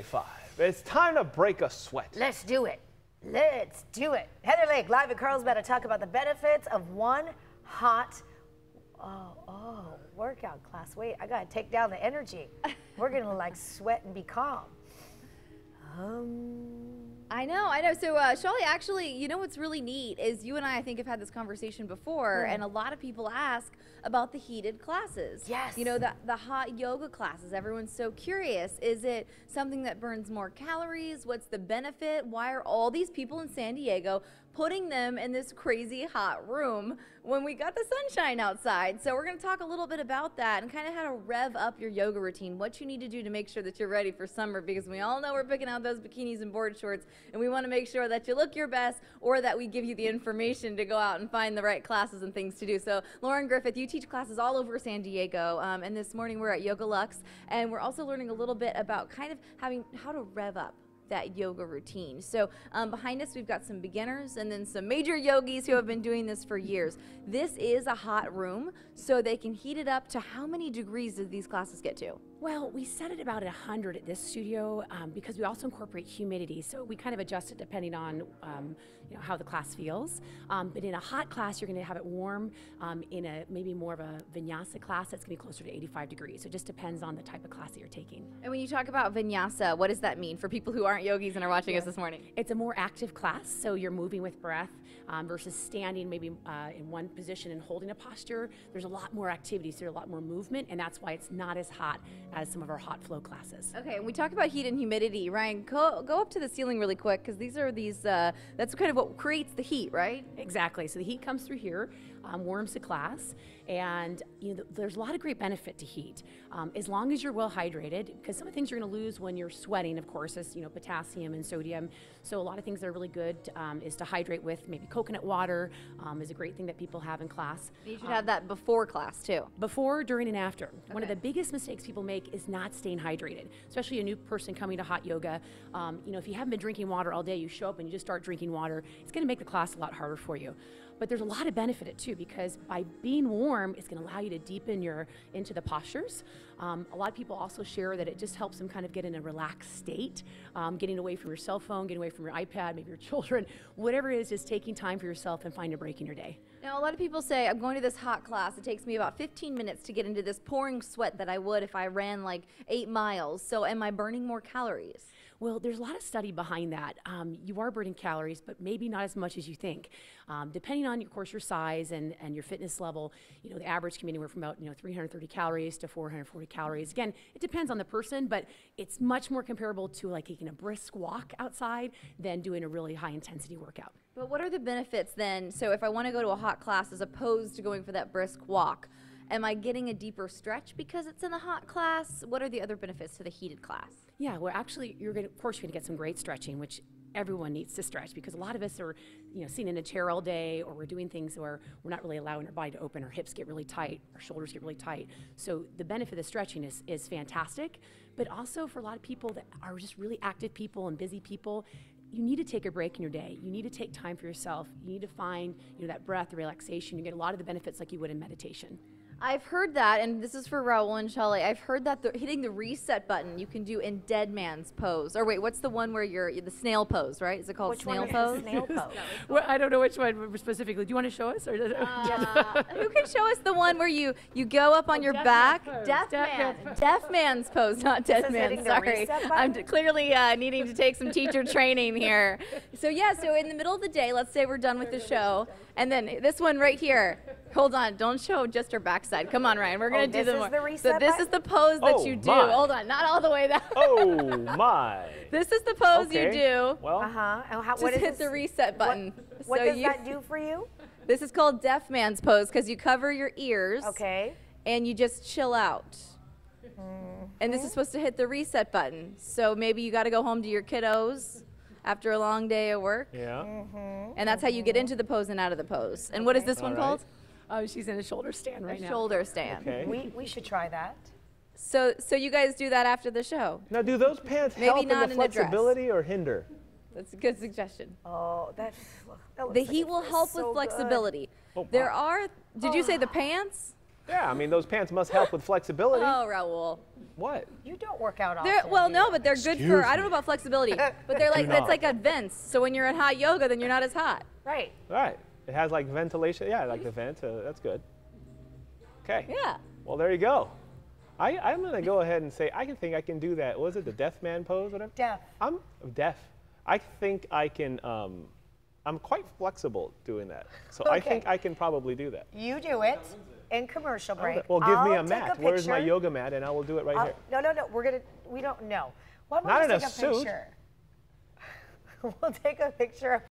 5. It's time to break a sweat. Let's do it. Let's do it. Heather Lake, live at Carlsbad to talk about the benefits of one hot workout class. Wait, I gotta take down the energy. We're gonna like sweat and be calm. I know. So, Shawley, actually, you know what's really neat is you and I think, have had this conversation before, and a lot of people ask about the heated classes. Yes. You know, the hot yoga classes. Everyone's so curious. Is it something that burns more calories? What's the benefit? Why are all these people in San Diego putting them in this crazy hot room when we got the sunshine outside? So we're going to talk a little bit about that and kind of how to rev up your yoga routine, what you need to do to make sure that you're ready for summer, because we all know we're picking out those bikinis and board shorts, and we want to make sure that you look your best, or that we give you the information to go out and find the right classes and things to do. So Lauren Griffith, you teach classes all over San Diego, and this morning we're at Yogalux, and we're also learning a little bit about kind of how to rev up that yoga routine. So behind us we've got some beginners and then some major yogis who have been doing this for years. This is a hot room, so they can heat it up to how many degrees do these classes get to? Well, we set it about 100 at this studio because we also incorporate humidity, so we kind of adjust it depending on how the class feels. But in a hot class, you're going to have it warm. In a maybe more of a vinyasa class, that's going to be closer to 85 degrees. So it just depends on the type of class that you're taking. And when you talk about vinyasa, what does that mean for people who aren't yogis and are watching us this morning? It's a more active class, so you're moving with breath versus standing maybe in one position and holding a posture. There's a lot more activity, so there's a lot more movement, and that's why it's not as hot as some of our hot flow classes. Okay, and we talked about heat and humidity. Ryan, go up to the ceiling really quick, because that's kind of what creates the heat, right? Exactly. So the heat comes through here, warms the class, and there's a lot of great benefit to heat as long as you're well hydrated, because some of the things you're going to lose when you're sweating, of course, is potassium and sodium. So a lot of things that are really good is to hydrate with maybe coconut water is a great thing that people have in class. You should have that before class too. Before, during, and after. Okay. One of the biggest mistakes people make is not staying hydrated, especially a new person coming to hot yoga. If you haven't been drinking water all day, you show up and you just start drinking water, it's going to make the class a lot harder for you. But there's a lot of benefit to it too, because by being warm, it's going to allow you to deepen into the postures. A lot of people also share that it just helps them kind of get in a relaxed state, getting away from your cell phone, getting away from your iPad, maybe your children, whatever it is, just taking time for yourself and finding a break in your day. Now, a lot of people say, I'm going to this hot class. It takes me about 15 minutes to get into this pouring sweat that I would if I ran like 8 miles. So am I burning more calories? Well, there's a lot of study behind that. You are burning calories, but maybe not as much as you think. Depending on, of course, your size and your fitness level, the average can be anywhere from about 330 calories to 440 calories. Again, it depends on the person, but it's much more comparable to like taking a brisk walk outside than doing a really high intensity workout. But what are the benefits then? So if I want to go to a hot class as opposed to going for that brisk walk, am I getting a deeper stretch because it's in a hot class? What are the other benefits to the heated class? Yeah, well, actually, of course, you're going to get some great stretching, which everyone needs to stretch, because a lot of us are, sitting in a chair all day, or we're doing things where we're not really allowing our body to open. Our hips get really tight, our shoulders get really tight. So the benefit of stretching is fantastic, but also for a lot of people that are just really active people and busy people, you need to take a break in your day. You need to take time for yourself. You need to find, that breath, the relaxation. You get a lot of the benefits like you would in meditation. I've heard that, and this is for Raul and Shawley, I've heard that hitting the reset button you can do in dead man's pose. Or wait, what's the one where you're the snail pose, right? Is it called snail pose? Snail pose. Well, I don't know which one specifically. Do you want to show us? Or who can show us the one where you go up on your back? Deaf man's pose, not dead man. Sorry, I'm clearly needing to take some teacher training here. So so in the middle of the day, let's say we're done with the show, and then this one right here. Hold on, don't show just her backside. Come on, Ryan, we're going to do the more. So this is the pose that you do. Hold on, not all the way down. Oh, my. This is the pose you do. Well, just hit the reset button. What does that do for you? This is called deaf man's pose, because you cover your ears. Okay. And you just chill out. And this is supposed to hit the reset button. So maybe you got to go home to your kiddos after a long day of work. Yeah. And that's how you get into the pose and out of the pose. And what is this one called? She's in a shoulder stand right now. A shoulder stand. Okay. We should try that. So you guys do that after the show? Now, do those pants help in the flexibility or hinder? That's a good suggestion. Oh, the heat will help with flexibility. Oh, There are, did you say the pants? Yeah, I mean, those pants must help with flexibility. Oh, Raul. What? You don't work out often. Well, do no, you? but they're good for, I don't know about flexibility, but they're like, that's like a vents. So when you're in hot yoga, then you're not as hot. Right. Right. It has like ventilation. Yeah, like the vent. That's good. Okay. Yeah. Well, there you go. I'm going to go ahead and say, I think I can do that. Was it the deaf man pose? Whatever? Deaf. I'm deaf. I think I can, I'm quite flexible doing that. So I think I can probably do that. You do it in commercial break. Well, give me I'll a take mat. Where's my yoga mat? And I will do it right here. No, we don't know. Why don't Not we in a take a suit. picture? We'll take a picture of